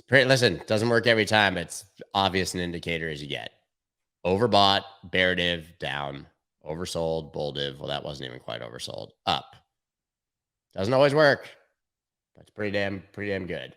Listen, doesn't work every time. It's obvious an indicator as you get. Overbought, bear div, down. Oversold, bull div. Well, that wasn't even quite oversold. Up. Doesn't always work. That's pretty damn good.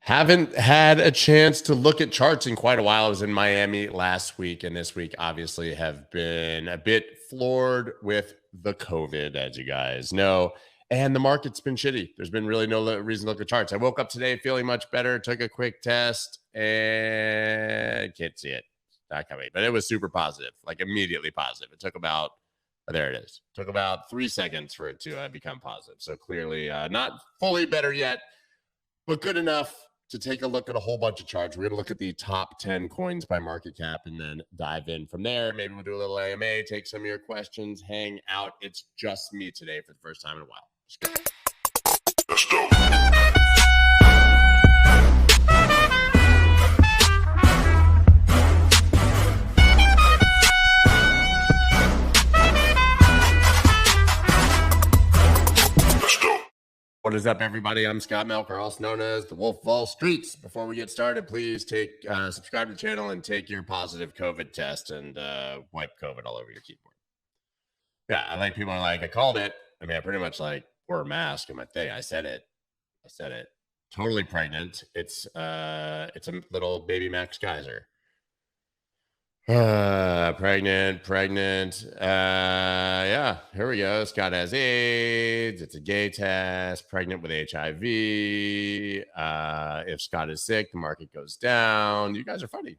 Haven't had a chance to look at charts in quite a while. I was in Miami last week, and this week obviously have been a bit floored with the COVID, as you guys know. And the market's been shitty. There's been really no reason to look at charts. I woke up today feeling much better, took a quick test, and can't see it. Not coming, but it was super positive, like immediately positive. It took about, there it is. Took about 3 seconds for it to become positive. So clearly not fully better yet, but good enough to take a look at a whole bunch of charts. We're going to look at the top 10 coins by market cap and then dive in from there. Maybe we'll do a little AMA, take some of your questions, hang out. It's just me today for the first time in a while. Let's go. What is up, everybody? I'm Scott Melker, also known as the Wolf of All Streets. Before we get started, please subscribe to the channel and take your positive COVID test and wipe COVID all over your keyboard. Yeah, I like people are like, I called it. I mean, I pretty much like wore a mask in my thing. I said it. Totally pregnant. It's a little baby Max Kaiser. Pregnant. Yeah, here we go. Scott has AIDS. It's a gay test. Pregnant with HIV. If Scott is sick, the market goes down. You guys are funny.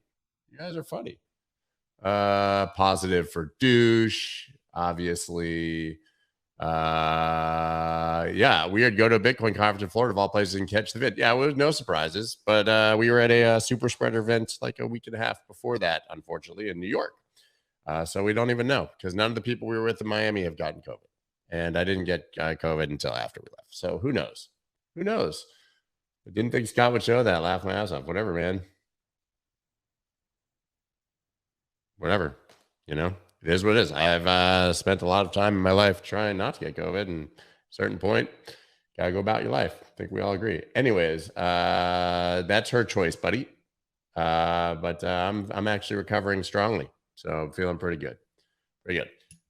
Positive for douche, obviously. Yeah, weird. Go to a Bitcoin conference in Florida of all places and catch the vid. Yeah, well, no surprises, but we were at a super spreader event like a week and a half before that, unfortunately, in New York. So we don't even know because none of the people we were with in Miami have gotten COVID, and I didn't get COVID until after we left. So who knows? I didn't think Scott would show that. Laugh my ass off. Whatever, man. Whatever, you know. It is what it is. I've spent a lot of time in my life trying not to get COVID, and at a certain point, gotta go about your life. I think we all agree. Anyways, that's her choice, buddy. But I'm actually recovering strongly, so I'm feeling pretty good.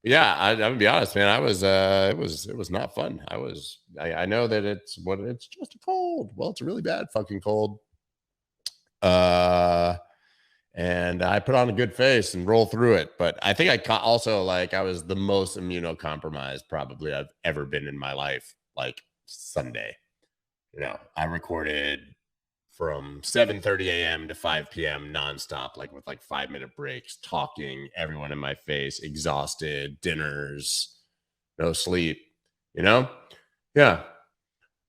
Yeah, I'm gonna be honest, man. It was not fun. I know that it's just a cold. Well, it's a really bad fucking cold. And I put on a good face and roll through it. But I think I was the most immunocompromised probably I've ever been in my life. Like Sunday, I recorded from 7:30 a.m. to 5 p.m. nonstop, like with like 5-minute breaks, talking, everyone in my face, exhausted, dinners, no sleep, Yeah.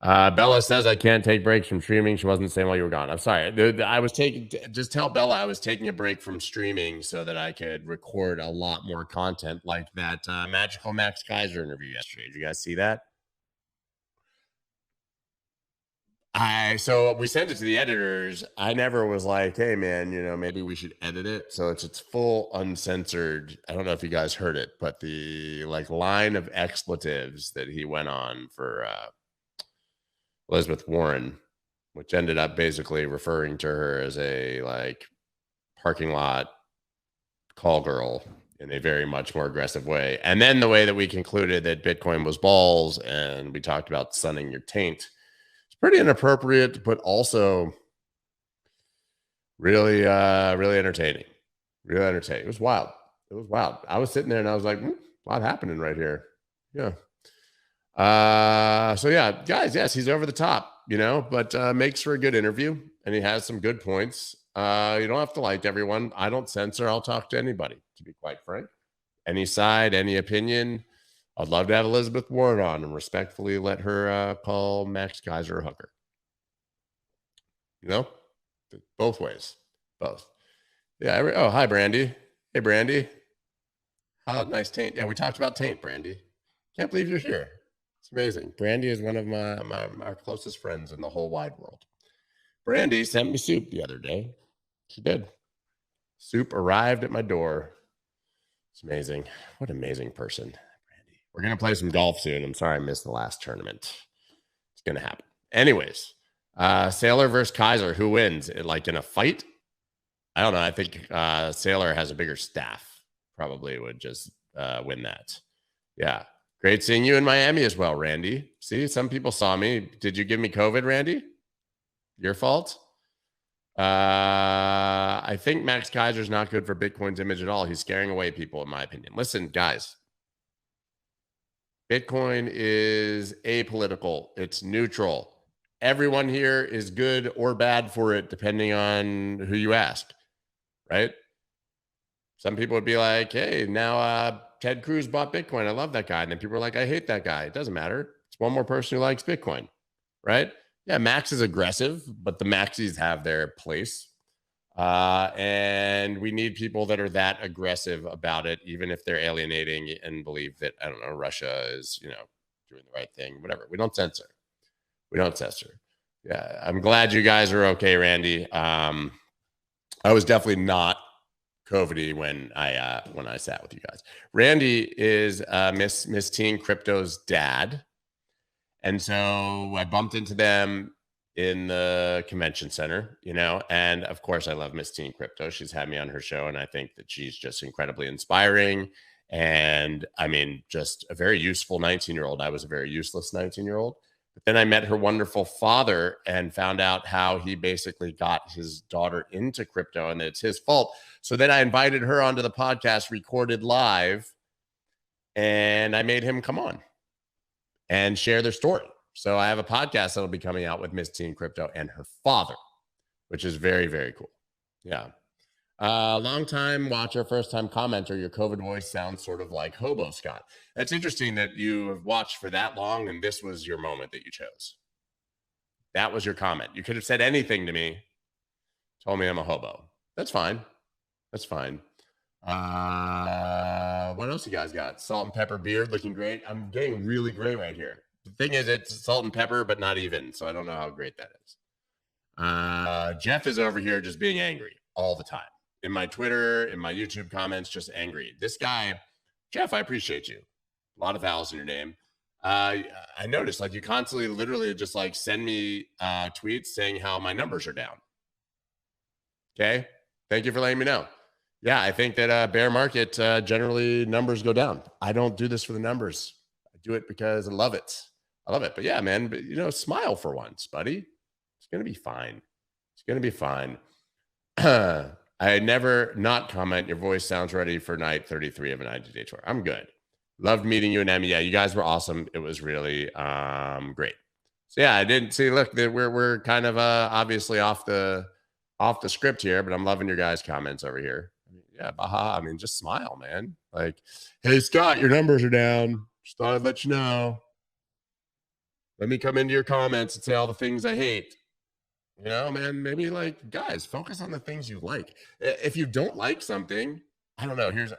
Bella says I can't take breaks from streaming. She wasn't saying while you were gone. I'm sorry. Just tell Bella I was taking a break from streaming so that I could record a lot more content like that Magical Max Kaiser interview yesterday. Did you guys see that? So we sent it to the editors. I never was like, hey man, maybe we should edit it. So it's full uncensored. I don't know if you guys heard it, but the line of expletives that he went on for Elizabeth Warren, which ended up basically referring to her as a parking lot call girl in a very much more aggressive way. And then the way that we concluded that Bitcoin was balls and we talked about sunning your taint. It's pretty inappropriate, but also really entertaining. Really entertaining. It was wild. I was sitting there and I was like, a lot happening right here. Yeah. So yeah, guys, yes, he's over the top, but makes for a good interview and he has some good points. You don't have to like everyone. I don't censor. I'll talk to anybody, to be quite frank. Any side, any opinion. I'd love to have Elizabeth Warren on and respectfully let her call Max Kaiser a hooker. Both ways. Both. Yeah. Oh, hi, Brandy. Hey, Brandy. Oh, nice taint. Yeah, we talked about taint, Brandy. Can't believe you're here. It's amazing. Brandy is one of my closest friends in the whole wide world. Brandy sent me soup the other day. She did. Soup arrived at my door. It's amazing. What an amazing person, Brandy. We're going to play some golf soon. I'm sorry I missed the last tournament. It's going to happen. Anyways, Sailor versus Kaiser. Who wins? Like in a fight? I don't know. I think Sailor has a bigger staff. Probably would just win that. Yeah. Great seeing you in Miami as well, Randy. See, some people saw me. Did you give me COVID, Randy? Your fault? I think Max Kaiser's not good for Bitcoin's image at all. He's scaring away people, in my opinion. Listen, guys. Bitcoin is apolitical. It's neutral. Everyone here is good or bad for it, depending on who you ask, right? Some people would be like, hey, now Ted Cruz bought Bitcoin. I love that guy. And then people are like, I hate that guy. It doesn't matter. It's one more person who likes Bitcoin, right? Yeah, Max is aggressive, but the Maxis have their place. And we need people that are that aggressive about it, even if they're alienating and believe that, I don't know, Russia is, doing the right thing, whatever. We don't censor. Yeah, I'm glad you guys are okay, Randy. I was definitely not COVID-y when I sat with you guys. Randy is Miss Teen Crypto's dad. And so I bumped into them in the convention center, and of course I love Miss Teen Crypto. She's had me on her show, and I think that she's just incredibly inspiring. And I mean, just a very useful 19-year-old. I was a very useless 19-year-old. But then I met her wonderful father and found out how he basically got his daughter into crypto and that it's his fault. So then I invited her onto the podcast, recorded live, and I made him come on and share their story. So I have a podcast that'll be coming out with Miss Teen Crypto and her father, which is very, very cool. Yeah. Long time watcher, first time commenter. Your COVID voice sounds sort of like Hobo Scott. That's interesting that you have watched for that long and this was your moment that you chose. That was your comment. You could have said anything to me, told me I'm a hobo. That's fine. What else you guys got? Salt and pepper beard looking great. I'm getting really gray right here. The thing is, it's salt and pepper, but not even. So I don't know how great that is. Jeff is over here just being angry all the time. In my Twitter, in my YouTube comments, just angry. This guy, Jeff, I appreciate you. A lot of vowels in your name. I noticed you constantly literally just send me tweets saying how my numbers are down. Okay. Thank you for letting me know. Yeah, I think that bear market, generally numbers go down. I don't do this for the numbers. I do it because I love it. But yeah, man, smile for once, buddy. It's going to be fine. I never not comment. Your voice sounds ready for night 33 of a 90-day tour. I'm good. Loved meeting you and Emmy. Yeah, you guys were awesome. It was really great. So yeah, I didn't see, look, we're kind of obviously off the script here, but I'm loving your guys' comments over here. Yeah, baha. I mean, just smile, man. Hey, Scott, your numbers are down. Just thought I'd let you know. Let me come into your comments and say all the things I hate. Man, maybe guys, focus on the things you like. If you don't like something, I don't know. Here's a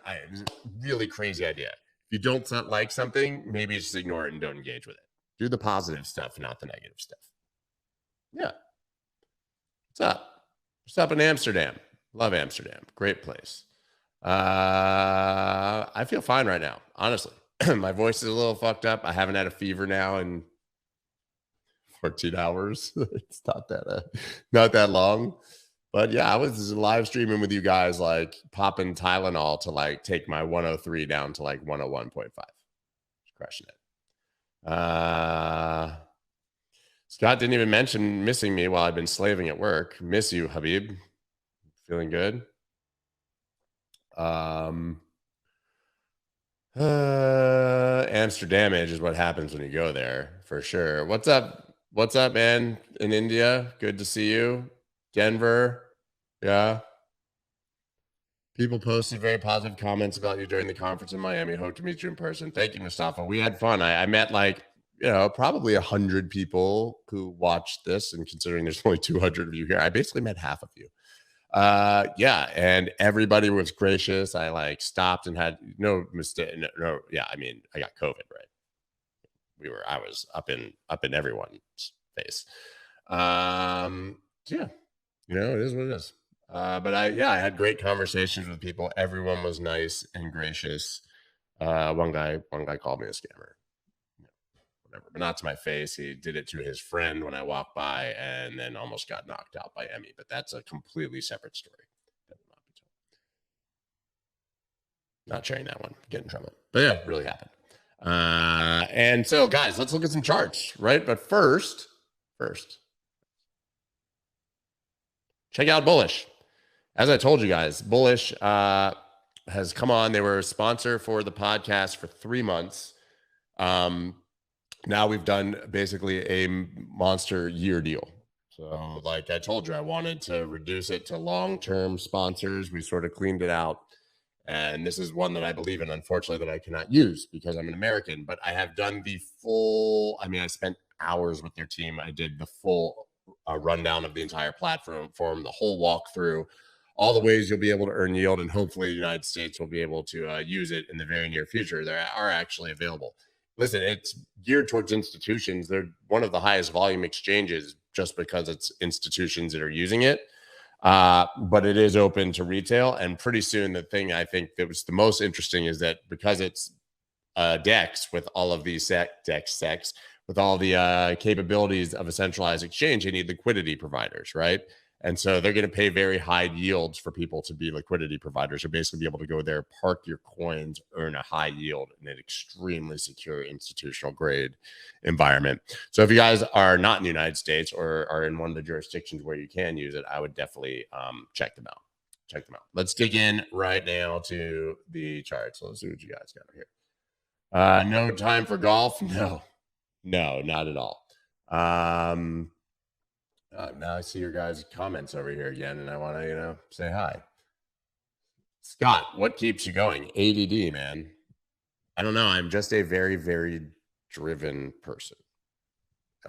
really crazy idea. If you don't like something, maybe just ignore it and don't engage with it. Do the positive stuff, not the negative stuff. Yeah. What's up in Amsterdam? Love Amsterdam. Great place. I feel fine right now, honestly. My voice is a little fucked up. I haven't had a fever now in 14 hours. It's not that long. But yeah, I was live streaming with you guys, popping Tylenol to take my 103 down to 101.5. Crushing it. Scott didn't even mention missing me while I've been slaving at work. Miss you, Habib. Feeling good. Amsterdam is what happens when you go there, for sure. What's up, man? In India, good to see you. Denver, yeah. People posted very positive comments about you during the conference in Miami. Hope to meet you in person. Thank you, Mustafa. We had fun. I met probably 100 people who watched this, and considering there's only 200 of you here, I basically met half of you. Yeah, and everybody was gracious. I stopped and had no mistake. No, yeah, I mean, I got COVID, right? I was up in everyone's face. Yeah, it is what it is. But I had great conversations with people. Everyone was nice and gracious. One guy called me a scammer. Whatever, but not to my face. He did it to his friend when I walked by, and then almost got knocked out by Emmy. But that's a completely separate story. Not sharing that one. Get in trouble. But yeah, it really happened. And so, guys, let's look at some charts, right? But first, check out Bullish. As I told you guys, Bullish has come on. They were a sponsor for the podcast for 3 months. Now we've done basically a monster year deal. So like I told you, I wanted to reduce it to long-term sponsors. We sort of cleaned it out. And this is one that I believe in, unfortunately, that I cannot use because I'm an American. But I have done the full, I spent hours with their team. I did the full rundown of the entire platform, the whole walkthrough, all the ways you'll be able to earn yield. And hopefully the United States will be able to use it in the very near future. They are actually available. Listen, it's geared towards institutions. They're one of the highest volume exchanges just because it's institutions that are using it. But it is open to retail. And pretty soon, the thing I think that was the most interesting is that because it's DEX with all of these DEX with all the capabilities of a centralized exchange, you need liquidity providers, right? And so they're going to pay very high yields for people to be liquidity providers. You'll basically be able to go there, park your coins, earn a high yield in an extremely secure institutional grade environment. So if you guys are not in the United States or are in one of the jurisdictions where you can use it, I would definitely check them out. Let's dig in right now to the charts. Let's see what you guys got here. No time for golf? No, not at all. Now I see your guys' comments over here again, and I want to, say hi. Scott, what keeps you going? ADD, man. I don't know. I'm just a very, very driven person.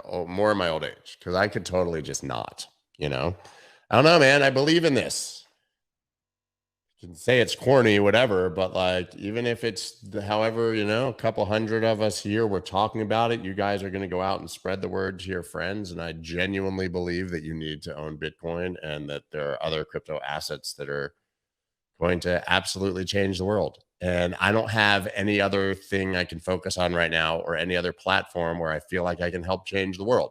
More in my old age, because I could totally just not, I don't know, man. I believe in this. You can say it's corny, whatever, but like, even if it's however, a couple hundred of us here, we're talking about it. You guys are going to go out and spread the word to your friends. And I genuinely believe that you need to own Bitcoin and that there are other crypto assets that are going to absolutely change the world. And I don't have any other thing I can focus on right now or any other platform where I feel like I can help change the world.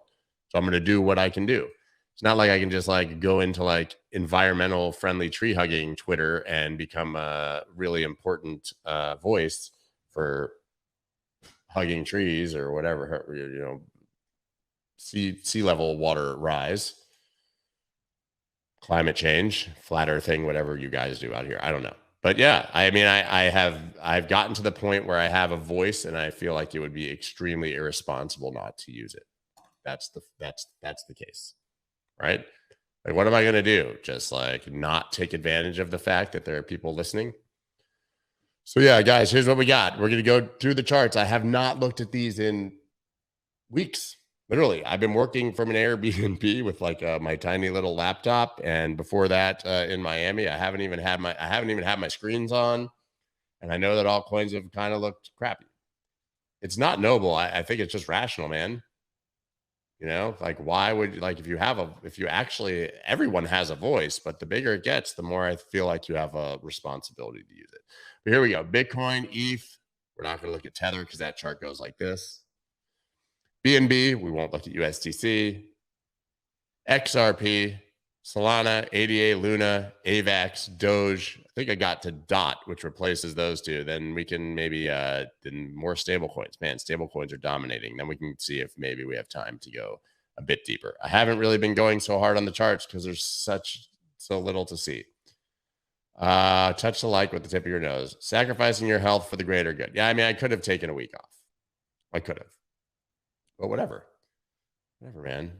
So I'm going to do what I can do. It's not like I can just like go into like environmental friendly tree hugging Twitter and become a really important voice for hugging trees or whatever, sea level water rise, climate change, flat earthing, whatever you guys do out here. I don't know. But yeah, I've gotten to the point where I have a voice and I feel like it would be extremely irresponsible not to use it. That's the case. Right? Like, what am I going to do? Just like not take advantage of the fact that there are people listening? So yeah, guys, here's what we got. We're going to go through the charts. I have not looked at these in weeks. Literally, I've been working from an Airbnb with like my tiny little laptop, and before that, in Miami, I haven't even had my screens on, and I know that altcoins have kind of looked crappy. It's not noble. I think it's just rational, man. Like why would if you actually, everyone has a voice, but the bigger it gets, the more I feel like you have a responsibility to use it. But here we go. Bitcoin, ETH. We're not going to look at Tether because that chart goes like this. BNB, we won't look at USDC. XRP, Solana, ADA, Luna, AVAX, Doge. I think I got to DOT, which replaces those two. Then we can maybe then more stable coins. Man, stable coins are dominating. Then we can see if maybe we have time to go a bit deeper. I haven't really been going so hard on the charts because there's so little to see. Touch the like with the tip of your nose. Sacrificing your health for the greater good. Yeah, I could have taken a week off. I could have. But whatever, man.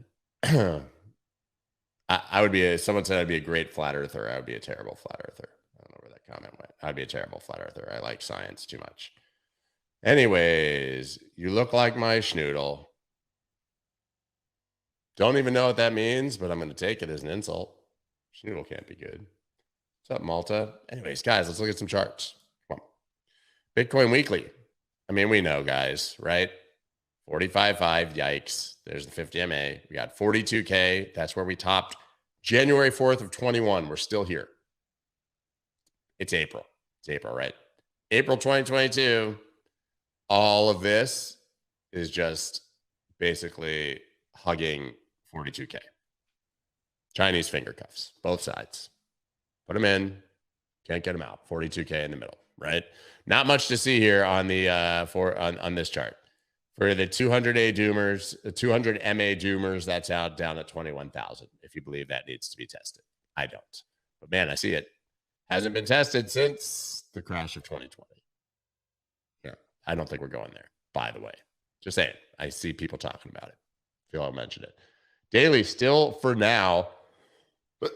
I would be someone said I'd be a great flat earther. I would be a terrible flat earther. I don't know where that comment went. I'd be a terrible flat earther. I like science too much. Anyways, you look like my schnoodle. Don't even know what that means, but I'm going to take it as an insult. Schnoodle can't be good. What's up, Malta? Anyways, guys, let's look at some charts. Come on. Bitcoin weekly. We know, guys, right? 45.5, yikes. There's the 50 MA. We got 42K. That's where we topped January 4th of 21. We're still here. It's April. It's April, right? April 2022. All of this is just basically hugging 42K. Chinese finger cuffs, both sides. Put them in, can't get them out. 42K in the middle, right? Not much to see here on the on this chart. For the 200A doomers, the 200 MA doomers, that's out down at 21,000. If you believe that needs to be tested, I don't. But man, I see it hasn't been tested since the crash of 2020. Yeah, I don't think we're going there. By the way, just saying, I see people talking about it. I feel I'll mention it. Daily still for now, but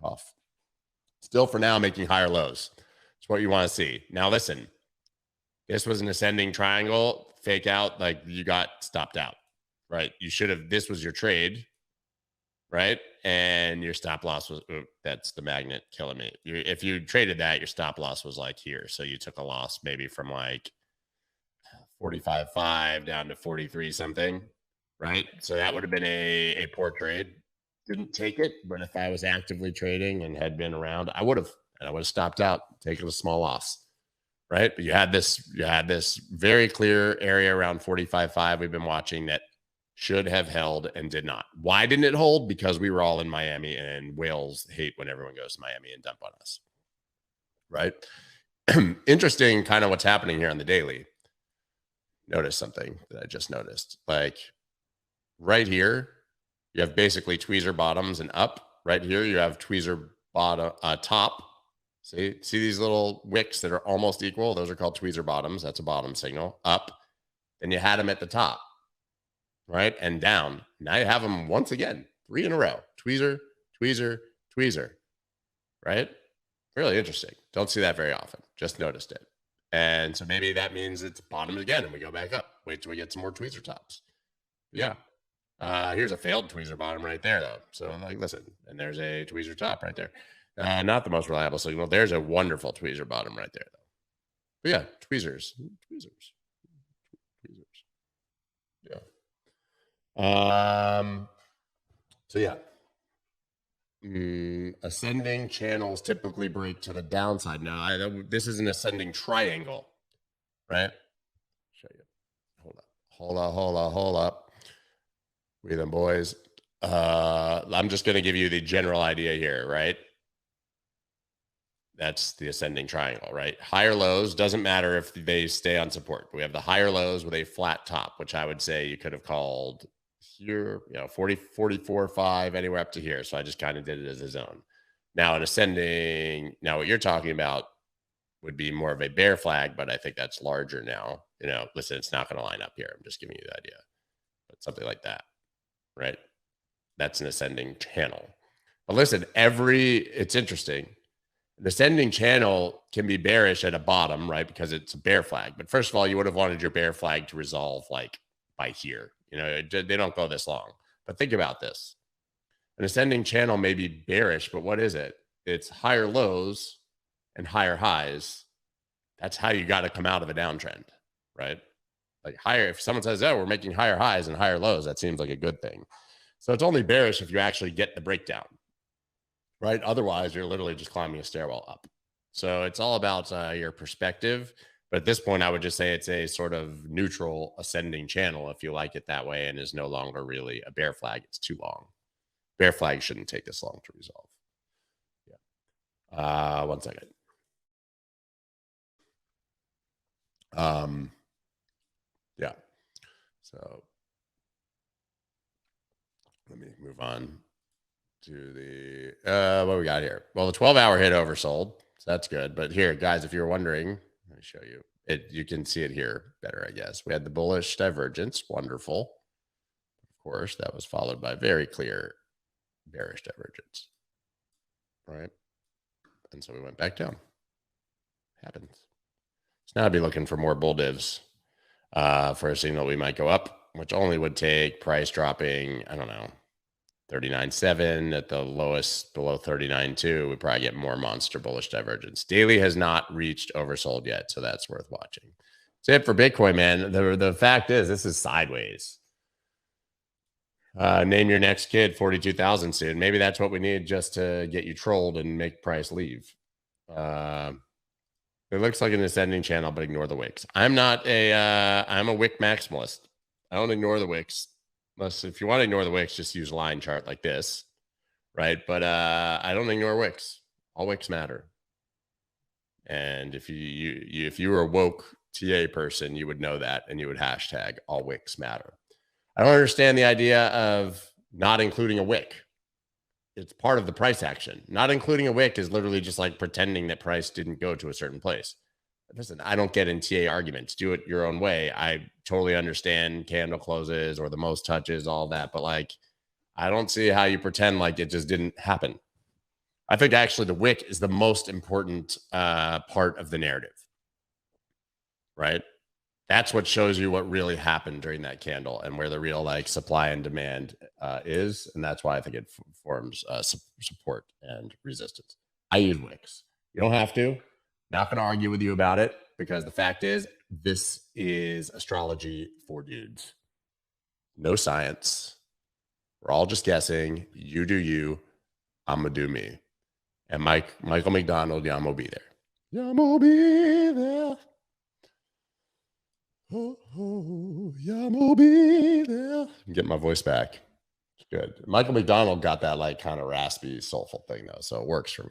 off. Still for now making higher lows. It's what you want to see. Now listen. This was an ascending triangle, fake out, like you got stopped out, right? You should have, this was your trade, right? And your stop loss was, that's the magnet killing me. If you traded that, your stop loss was like here. So you took a loss maybe from like 45.5 down to 43 something, right? So that would have been a poor trade. Didn't take it, but if I was actively trading and had been around, I would have stopped out, taken a small loss. Right. But you had this very clear area around 45.5 we've been watching that should have held and did not. Why didn't it hold? Because we were all in Miami, and whales hate when everyone goes to Miami and dump on us. Right. Interesting kind of what's happening here on the daily. Notice something that I just noticed. Like right here, you have basically tweezer bottoms and up. Right here, you have tweezer bottom top. See these little wicks that are almost equal? Those are called tweezer bottoms. That's a bottom signal. Up. Then you had them at the top, right? And down. Now you have them once again, 3 in a row. Tweezer, tweezer, tweezer, right? Really interesting. Don't see that very often. Just noticed it. And so maybe that means it's bottomed again and we go back up. Wait till we get some more tweezer tops. Yeah. Here's a failed tweezer bottom right there, though. So, like, listen, and there's a tweezer top right there. Not the most reliable signal. There's a wonderful tweezer bottom right there, though. But yeah, tweezers. Yeah. So yeah. Ascending channels typically break to the downside. Now, this is an ascending triangle, right? Show you. Hold up. Breathe in, boys. I'm just going to give you the general idea here, right? That's the ascending triangle, right? Higher lows, doesn't matter if they stay on support. We have the higher lows with a flat top, which I would say you could have called here, 40, 44, 5, anywhere up to here. So I just kind of did it as a zone. Now an ascending, now what you're talking about would be more of a bear flag, but I think that's larger now. Listen, it's not going to line up here. I'm just giving you the idea, but something like that, right? That's an ascending channel. But listen, it's interesting. The ascending channel can be bearish at a bottom, right? Because it's a bear flag. But first of all, you would have wanted your bear flag to resolve like by here. They don't go this long. But think about this. An ascending channel may be bearish, but what is it? It's higher lows and higher highs. That's how you got to come out of a downtrend, right? Like higher, if someone says, oh, we're making higher highs and higher lows, that seems like a good thing. So it's only bearish if you actually get the breakdown. Right? Otherwise, you're literally just climbing a stairwell up. So it's all about your perspective. But at this point, I would just say it's a sort of neutral ascending channel if you like it that way, and is no longer really a bear flag. It's too long. Bear flag shouldn't take this long to resolve. Yeah. 1 second. Yeah. So let me move on to the what we got here. Well, the 12-hour hit oversold, so that's good. But here, guys, if you're wondering, let me show you it. You can see it here better, I guess. We had the bullish divergence, wonderful. Of course, that was followed by very clear bearish divergence, right? And so we went back down. Happens. So now I'd be looking for more bull divs for a signal we might go up, which only would take price dropping, I don't know, 39.7 at the lowest, below 39.2. We probably get more monster bullish divergence. Daily has not reached oversold yet, so that's worth watching. That's it for Bitcoin, man. The fact is, this is sideways. Name your next kid 42,000 soon. Maybe that's what we need just to get you trolled and make price leave. It looks like an ascending channel, but ignore the wicks. I'm a wick maximalist. I don't ignore the wicks. Unless if you want to ignore the wicks, just use a line chart like this, right? But I don't ignore wicks. All wicks matter. And if you were a woke TA person, you would know that, and you would hashtag all wicks matter. I don't understand the idea of not including a wick. It's part of the price action. Not including a wick is literally just like pretending that price didn't go to a certain place. Listen, I don't get in TA arguments. Do it your own way. I totally understand candle closes or the most touches, all that. But like, I don't see how you pretend like it just didn't happen. I think actually the wick is the most important part of the narrative, right? That's what shows you what really happened during that candle and where the real like supply and demand is. And that's why I think it forms support and resistance. I use wicks. You don't have to. Not going to argue with you about it because the fact is, this is astrology for dudes. No science. We're all just guessing. You do you. I'm going to do me. And Michael McDonald, Yamo be there. Yamo be there. Oh, Yamo be there. Get my voice back. It's good. Michael McDonald got that like kind of raspy, soulful thing though, so it works for me.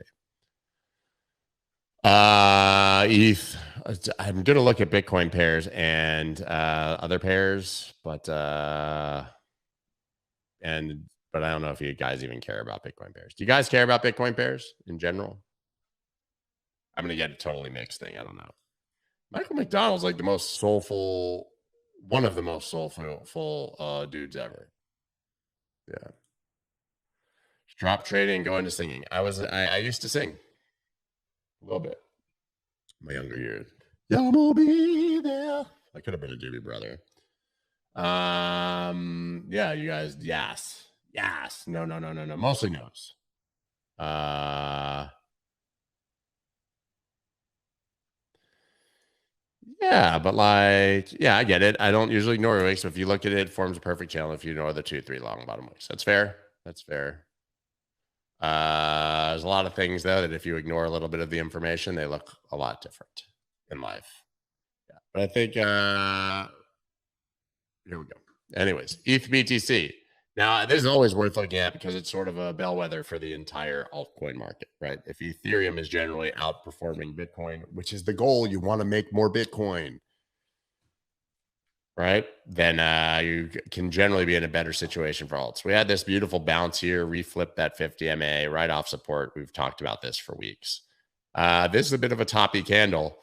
ETH. I'm gonna look at Bitcoin pairs and other pairs, but I don't know if you guys even care about Bitcoin pairs. Do you guys care about Bitcoin pairs in general? I'm gonna get a totally mixed thing. I don't know. Michael McDonald's like the most soulful, one of the most soulful dudes ever. Yeah. Drop trading, go into singing. I used to sing a little bit. My younger years. Y'all be there. I could have been a Doobie Brother. Yeah, you guys, yes. No. Mostly no's. Yeah, but like, yeah, I get it. I don't usually ignore wicks. So if you look at it, it forms a perfect channel if you ignore the 2-3 long bottom wicks. That's fair. That's fair. There's a lot of things though that if you ignore a little bit of the information, they look a lot different in life. Yeah. But I think here we go. Anyways, ETH BTC. Now, this is always worth looking at because it's sort of a bellwether for the entire altcoin market, right? If Ethereum is generally outperforming Bitcoin, which is the goal, you want to make more Bitcoin, right? Then you can generally be in a better situation for alts. We had this beautiful bounce here, reflip that 50 MA right off support. We've talked about this for weeks. This is a bit of a toppy candle.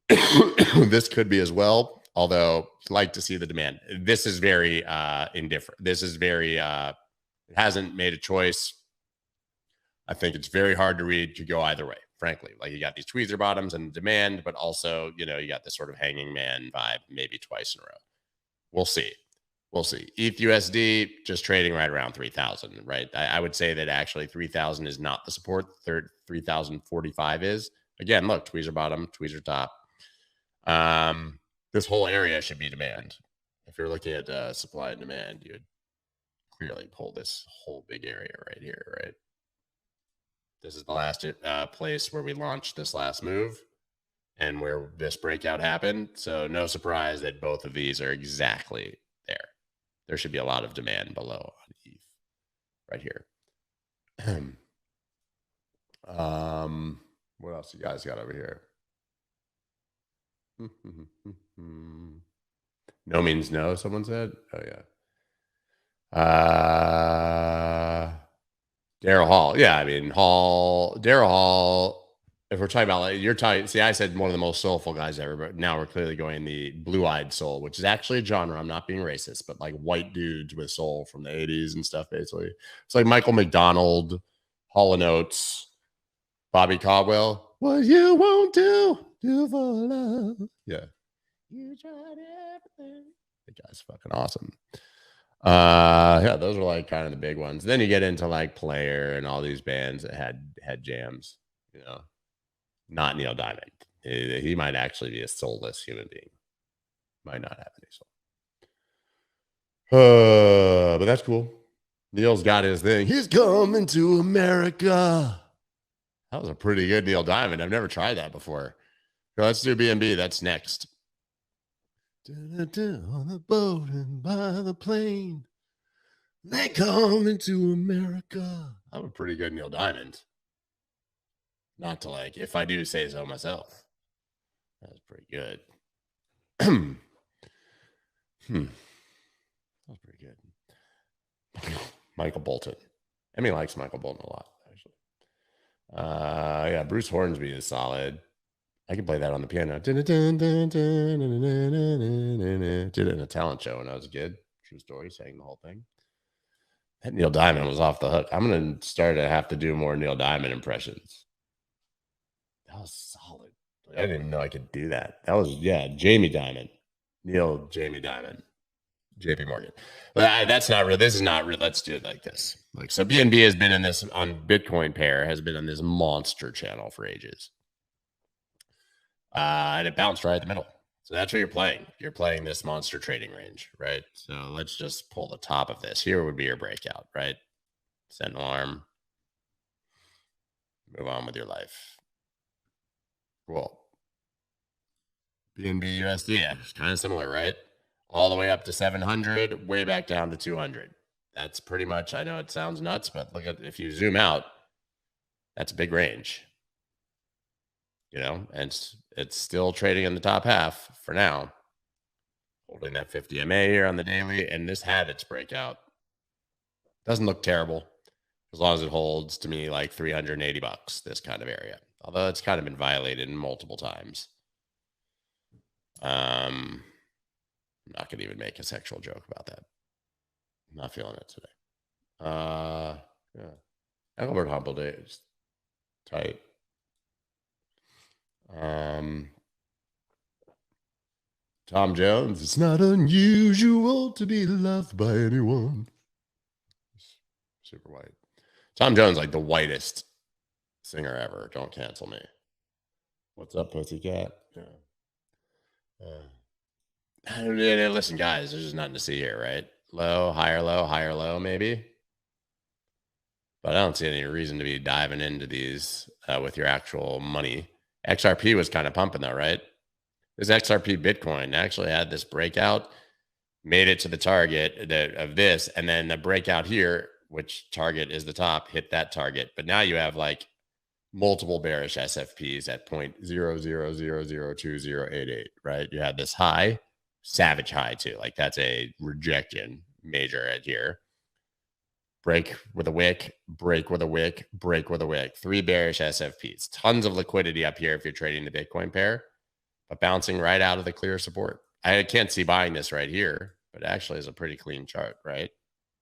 This could be as well. Although like to see the demand. This is very indifferent. This is very it hasn't made a choice. I think it's very hard to read. Could go either way, frankly. Like you got these tweezer bottoms and demand, but also, you got this sort of hanging man vibe maybe twice in a row. We'll see. ETH USD just trading right around 3,000, right? I would say that actually 3,000 is not the support. 3,045 is. Again, look, tweezer bottom, tweezer top. This whole area should be demand. If you're looking at supply and demand, you would clearly pull this whole big area right here, right? This is the last place where we launched this last move and where this breakout happened. So no surprise that both of these are exactly there. There should be a lot of demand below on ETH right here. What else you guys got over here? No means no, someone said. Oh yeah. Daryl Hall. Yeah, I mean Daryl Hall. If we're talking about like you're talking, see, I said one of the most soulful guys ever, but now we're clearly going the blue-eyed soul, which is actually a genre. I'm not being racist, but like white dudes with soul from the 80s and stuff, basically. It's like Michael McDonald, Hall & Oates, Bobby Caldwell. What you won't do for love. Yeah. You tried everything. The guy's fucking awesome. Yeah, those are like kind of the big ones. Then you get into like Player and all these bands that had jams, not Neil Diamond. He might actually be a soulless human being. Might not have any soul. But that's cool. Neil's got his thing. He's coming to America. That was a pretty good Neil Diamond. I've never tried that before. So let's do BNB. That's next. On the boat and by the plane, they coming to America. I'm a pretty good Neil Diamond. Not to like, if I do say so myself. That was pretty good. That was pretty good. Michael Bolton. Emmy likes Michael Bolton a lot, actually. Yeah, Bruce Hornsby is solid. I can play that on the piano. Did it in a talent show when I was a kid. True story, sang the whole thing. That Neil Diamond was off the hook. I'm going to start to have to do more Neil Diamond impressions. That was solid. I didn't even know I could do that. That was, yeah, Jamie Diamond. Neil Jamie Diamond. JP Morgan. But that's not real. This is not real. Let's do it like this. Like, so BNB has been in this on Bitcoin pair, has been on this monster channel for ages. And it bounced right in the middle. So that's what you're playing. You're playing this monster trading range, right? So let's just pull the top of this. Here would be your breakout, right? Set an alarm. Move on with your life. Cool. BNB USD, yeah, it's kind of similar, right? All the way up to 700, way back down to 200. That's pretty much, I know it sounds nuts, but look at, if you zoom out, that's a big range. You know, and it's still trading in the top half for now. Holding that 50 MA here on the daily, and this had its breakout. Doesn't look terrible as long as it holds to me like 380 bucks, this kind of area. Although it's kind of been violated multiple times. I'm not going to even make a sexual joke about that. I'm not feeling it today. Yeah. Albert Humble Day is tight. Tom Jones, it's not unusual to be loved by anyone. Super white. Tom Jones, like the whitest singer ever. Don't cancel me. What's up, pussycat? Yeah. Listen, guys, there's just nothing to see here, right? Low, higher, low, maybe. But I don't see any reason to be diving into these with your actual money. XRP was kind of pumping though, right? This XRP Bitcoin actually had this breakout, made it to the target of this, and then the breakout here, which target is the top, hit that target. But now you have like multiple bearish SFPs at 0.00002088, right? You had this high, savage high too. Like that's a rejection major at here. Break with a wick, break with a wick, break with a wick. 3 bearish SFPs. Tons of liquidity up here if you're trading the Bitcoin pair, but bouncing right out of the clear support. I can't see buying this right here, but it actually is a pretty clean chart, right?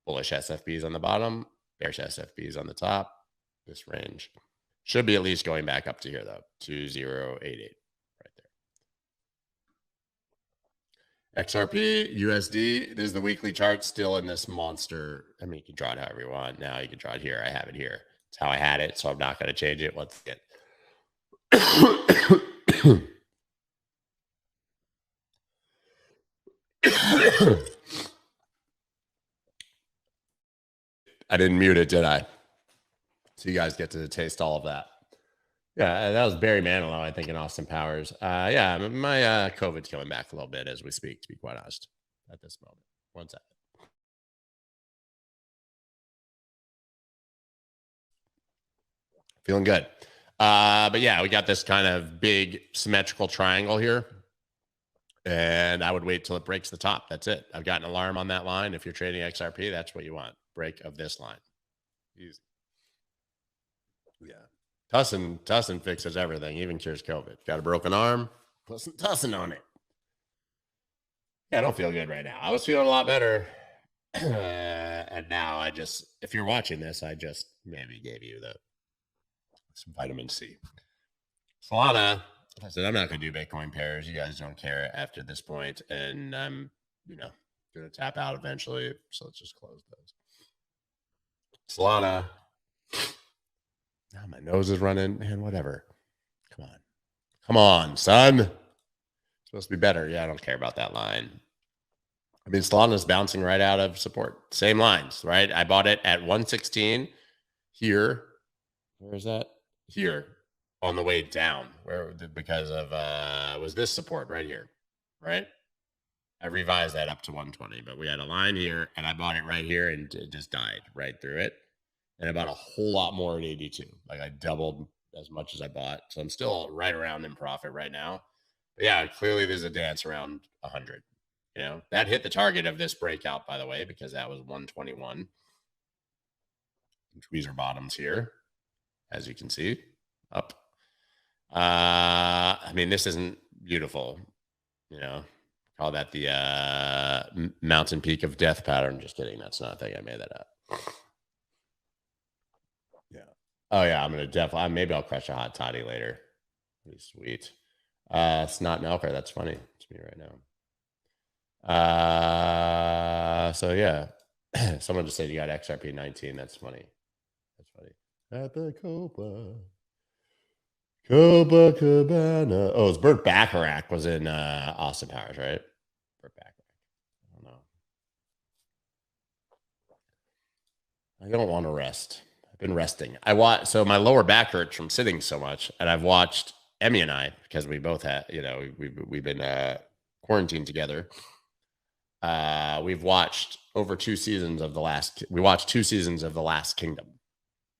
Bullish SFPs on the bottom, bearish SFPs on the top. This range should be at least going back up to here though, 2088 right there. XRP, USD, this is the weekly chart still in this monster. I mean, you can draw it however you want. Now you can draw it here. I have it here. It's how I had it, so I'm not going to change it once again. I didn't mute it, did I? So you guys get to taste all of that. Yeah, that was Barry Manilow, I think, in Austin Powers. Yeah, my COVID's coming back a little bit as we speak, to be quite honest, at this moment. One second. Feeling good. But yeah, we got this kind of big symmetrical triangle here. And I would wait till it breaks the top. That's it. I've got an alarm on that line. If you're trading XRP, that's what you want. Break of this line. Easy. Yeah. Tussin fixes everything, even cures COVID. Got a broken arm, put some Tussin on it. Yeah, I don't feel good right now. I was feeling a lot better. And now I just, if you're watching this, I just maybe gave you some vitamin C. Solana, I said, I'm not going to do Bitcoin pairs. You guys don't care after this point. And I'm, going to tap out eventually. So let's just close those. Solana. Now my nose is running. Man, whatever. Come on, son. Supposed to be better. Yeah, I don't care about that line. I mean, Solana's bouncing right out of support. Same lines, right? I bought it at 116 here. Where is that? Here on the way down. Where because of was this support right here, right? I revised that up to 120, but we had a line here, and I bought it right here, and it just died right through it. And I bought a whole lot more at 82. Like I doubled as much as I bought, so I'm still right around in profit right now. But yeah, clearly there's a dance around 100. You know, that hit the target of this breakout, by the way, because that was 121. Tweezer bottoms here, as you can see, up. I mean, this isn't beautiful, you know. Call that the mountain peak of death pattern. Just kidding. That's not a thing. I made that up. Yeah. Oh yeah, I'm gonna definitely. Maybe I'll crush a hot toddy later. Pretty sweet. It's not Melker. That's funny. It's me right now. So yeah. Someone just said you got XRP 19. That's funny. That's funny. At the Copacabana. Oh, it's Burt Bacharach was in Austin Powers, right? Burt Bacharach. I don't know. I don't want to rest. I've been resting. So my lower back hurts from sitting so much, and I've watched Emmy and I, because we both had, you know, we've been quarantined together. We've watched over 2 seasons of we watched 2 seasons of The Last Kingdom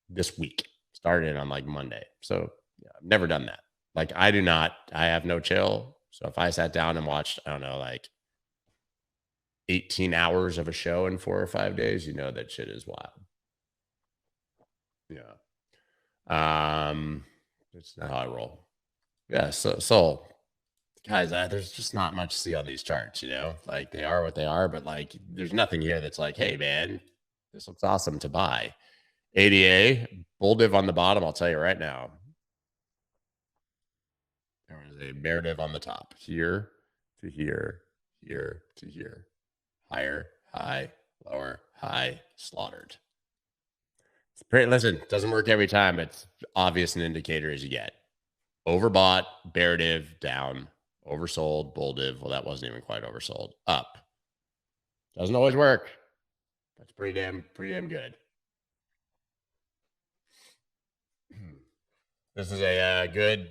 this week. Started on like Monday. So yeah, I've never done that. Like I have no chill. So if I sat down and watched, I don't know, like 18 hours of a show in 4 or 5 days, you know that shit is wild. Yeah. It's not how I roll. Yeah, so guys, there's just not much to see on these charts, you know? Like they are what they are, but like there's nothing here that's like, hey man, this looks awesome to buy. ADA, bull div on the bottom, I'll tell you right now. There was a bear div on the top. Here to here, here to here. Higher, high, lower, high, slaughtered. Listen, it doesn't work every time. It's obvious an indicator as you get. Overbought, bear div, down. Oversold, bull div. Well, that wasn't even quite oversold. Up. Doesn't always work. That's pretty damn good. This is a good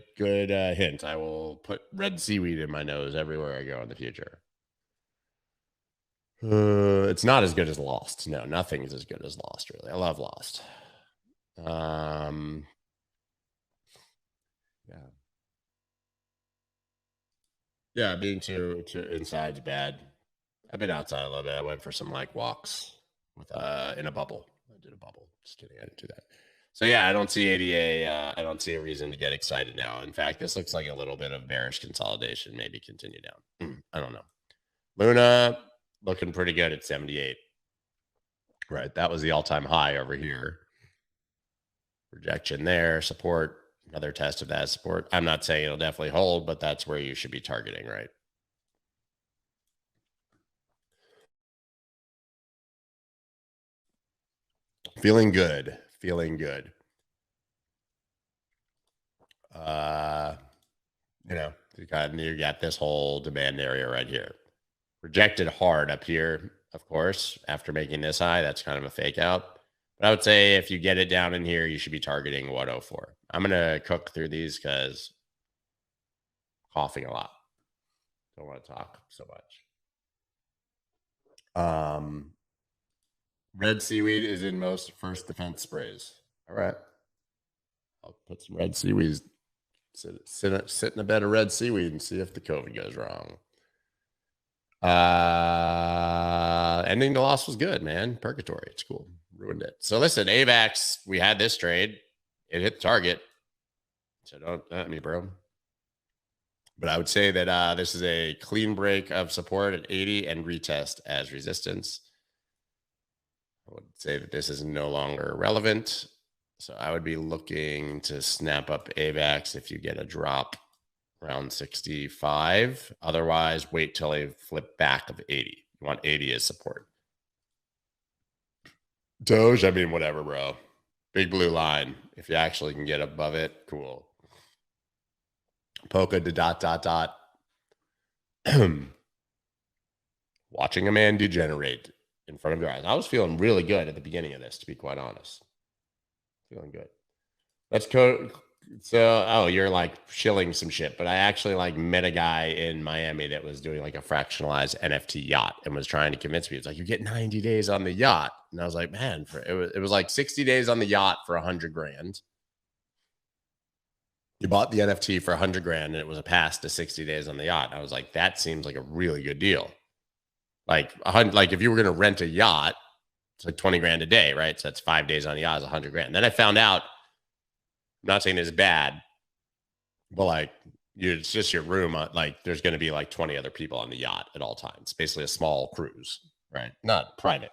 hint. I will put red seaweed in my nose everywhere I go in the future. It's not as good as Lost. No, nothing is as good as Lost, really. I love Lost. Yeah. Yeah, being too inside's bad. I've been outside a little bit. I went for some like walks with in a bubble. I did a bubble. Just kidding. I didn't do that. So yeah, I don't see ADA. I don't see a reason to get excited now. In fact, this looks like a little bit of bearish consolidation. Maybe continue down. I don't know. Luna looking pretty good at 78. Right, that was the all-time high over here. Rejection there, support, another test of that support. I'm not saying it'll definitely hold, but that's where you should be targeting, right? Feeling good. Feeling good. You know, you got this whole demand area right here. Rejected hard up here, of course, after making this high. That's kind of a fake out. But I would say if you get it down in here, you should be targeting 104. I'm going to cook through these because coughing a lot. Don't want to talk so much. Red seaweed is in most first defense sprays. All right. I'll put some red seaweed. Sit in a bed of red seaweed and see if the COVID goes wrong. Ending the loss was good, man. Purgatory. It's cool. Ruined it. So listen, AVAX, we had this trade. It hit the target. So don't at me, bro. But I would say that this is a clean break of support at 80 and retest as resistance. I would say that this is no longer relevant. So I would be looking to snap up AVAX if you get a drop around 65. Otherwise, wait till they flip back of 80. You want 80 as support. Doge, I mean, whatever, bro. Big blue line. If you actually can get above it, cool. Polka to ... Watching a man degenerate in front of your eyes. I was feeling really good at the beginning of this, to be quite honest. Feeling good. Let's go. So, oh, you're like shilling some shit, but I actually like met a guy in Miami that was doing like a fractionalized NFT yacht and was trying to convince me. It's like, you get 90 days on the yacht. And I was like, man, it was like 60 days on the yacht for 100 grand. You bought the NFT for 100 grand and it was a pass to 60 days on the yacht. I was like, that seems like a really good deal. Like like if you were going to rent a yacht, it's like 20 grand a day, right? So that's 5 days on the yacht is 100 grand. Then I found out, I'm not saying it's bad, but like it's just your room. Like there's going to be like 20 other people on the yacht at all times. Basically a small cruise, right? Not private.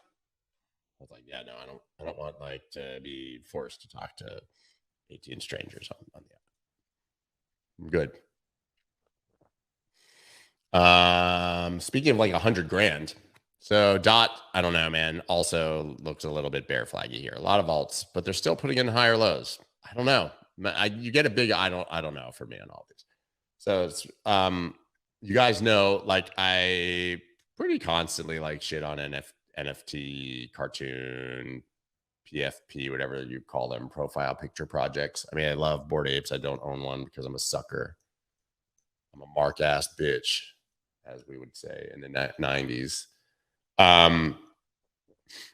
I was like, yeah, no, I don't want like to be forced to talk to 18 strangers on the yacht. I'm good. Speaking of like 100 grand, so Dot, I don't know, man, also looks a little bit bear flaggy here. A lot of alts, but they're still putting in higher lows. I don't know. You get a big I don't know for me on all these. So it's you guys know, like I pretty constantly like shit on NFT, cartoon, PFP, whatever you call them, profile picture projects. I mean, I love Bored Apes. I don't own one because I'm a sucker. I'm a mark ass bitch, as we would say in the 90s.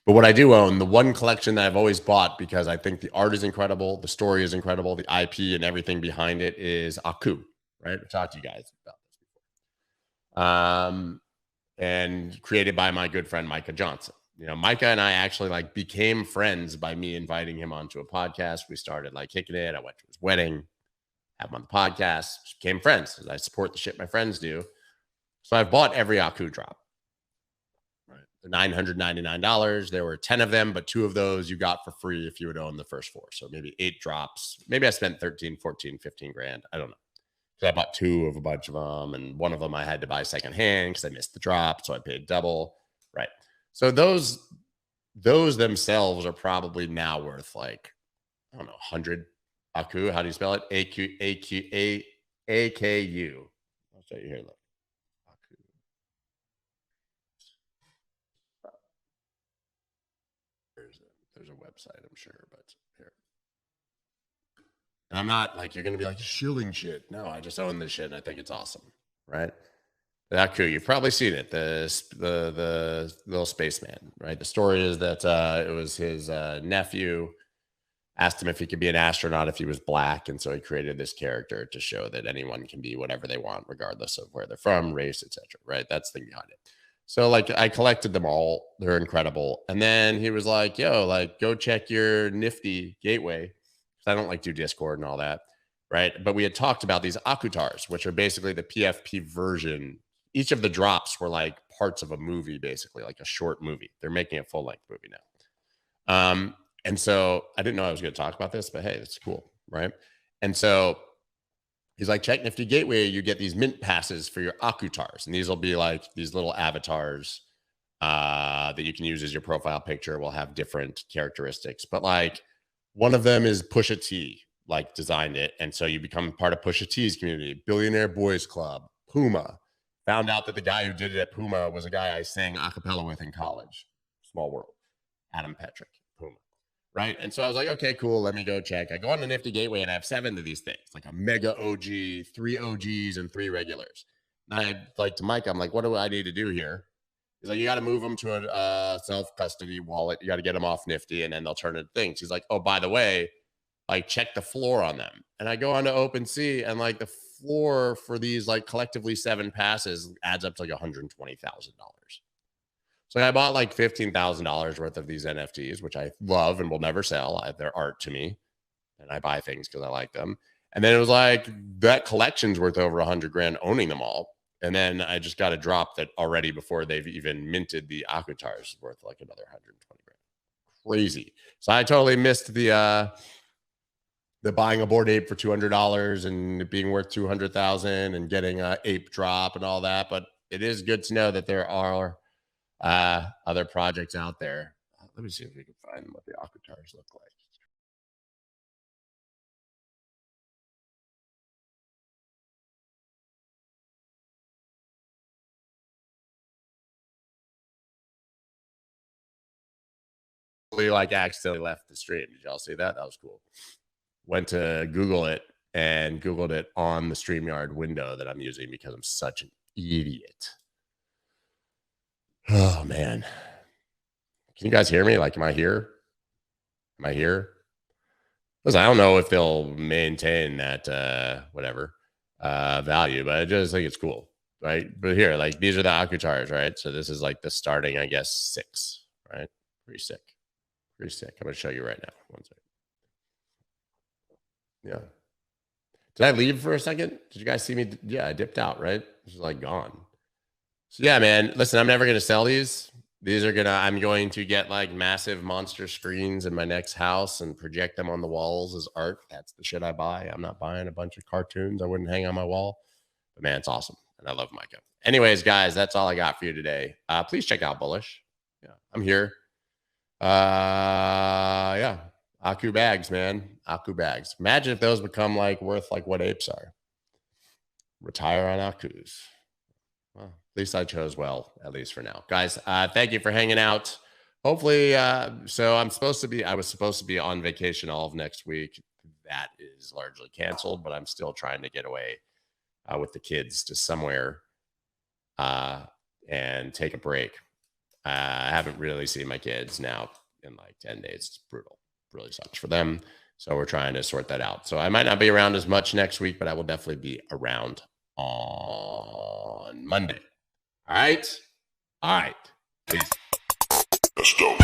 But what I do own, the one collection that I've always bought because I think the art is incredible, the story is incredible, the IP and everything behind it is Aku, right? I've talked to you guys about this before. And created by my good friend Micah Johnson. You know, Micah and I actually like became friends by me inviting him onto a podcast. We started like kicking it. I went to his wedding, have him on the podcast, became friends. I support the shit my friends do. So I've bought every Aku drop. Right. The $999. There were 10 of them, but 2 of those you got for free if you would own the first 4. So maybe 8 drops. Maybe I spent 13, 14, 15 grand. I don't know. So I bought 2 of a bunch of them, and one of them I had to buy secondhand because I missed the drop, so I paid double. Right. So those themselves are probably now worth like, I don't know, 100 Aku. How do you spell it? AKU. I'll show you here. Look. Aku. There's a website, I'm sure, but here. And I'm not like, you're going to be like shilling shit. No, I just own this shit and I think it's awesome. Right. That crew, you've probably seen it. The little spaceman, right? The story is that it was his nephew asked him if he could be an astronaut if he was black, and so he created this character to show that anyone can be whatever they want, regardless of where they're from, race, etc. Right? That's the thing behind it. So like I collected them all; they're incredible. And then he was like, "Yo, like go check your Nifty gateway," because I don't like do Discord and all that, right? But we had talked about these Akutars, which are basically the PFP version. Each of the drops were like parts of a movie, basically like a short movie. They're making a full length movie now. And so I didn't know I was going to talk about this, but hey, that's cool, right? And so he's like, check Nifty Gateway, you get these mint passes for your Akutars. And these will be like these little avatars that you can use as your profile picture, will have different characteristics. But like one of them is Pusha T, like designed it. And so you become part of Pusha T's community, Billionaire Boys Club, Puma. Found out that the guy who did it at Puma was a guy I sang a cappella with in college. Small world. Adam Petrick, Puma. Right. And so I was like, okay, cool. Let me go check. I go on the Nifty Gateway and I have 7 of these things, like a mega OG, 3 OGs, and 3 regulars. And I like to Mike, I'm like, what do I need to do here? He's like, you got to move them to a self custody wallet. You got to get them off Nifty and then they'll turn into things. He's like, oh, by the way, like check the floor on them. And I go on to OpenSea and like the floor for these like collectively 7 passes adds up to like $120,000. So I bought like $15,000 worth of these NFTs, which I love and will never sell. They're art to me, and I buy things because I like them. And then it was like that collection's worth over 100 grand owning them all. And then I just got a drop that already before they've even minted the Akutars worth like another 120 grand. Crazy. So I totally missed the buying a Bored Ape for $200 and it being worth 200,000 and getting a ape drop and all that. But it is good to know that there are other projects out there. Let me see if we can find what the Akutars look like. like accidentally left the stream. Did y'all see that? That was cool. Went to Google it and Googled it on the StreamYard window that I'm using because I'm such an idiot. Oh, man. Can you guys hear me? Like, am I here? Am I here? Listen, I don't know if they'll maintain that value, but I just think it's cool, right? But here, like, these are the Aku charts, right? So this is like the starting, I guess, 6, right? Pretty sick. Pretty sick. I'm going to show you right now. One second. Yeah. Did I leave for a second? Did you guys see me? Yeah, I dipped out, right? This is like gone. So yeah, man, listen, I'm never going to sell these. I'm going to get like massive monster screens in my next house and project them on the walls as art. That's the shit I buy. I'm not buying a bunch of cartoons I wouldn't hang on my wall. But man, it's awesome. And I love Micah. Anyways, guys, that's all I got for you today. Please check out Bullish. Yeah, I'm here. Yeah. Aku bags, man. Aku bags. Imagine if those become like worth like what apes are. Retire on Akus. Well, at least I chose well, at least for now. Guys, thank you for hanging out. Hopefully, so I was supposed to be on vacation all of next week. That is largely canceled, but I'm still trying to get away with the kids to somewhere and take a break. I haven't really seen my kids now in like 10 days. It's brutal. Really sucks for them. So we're trying to sort that out. So I might not be around as much next week, but I will definitely be around on Monday. All right. Peace. Let's go.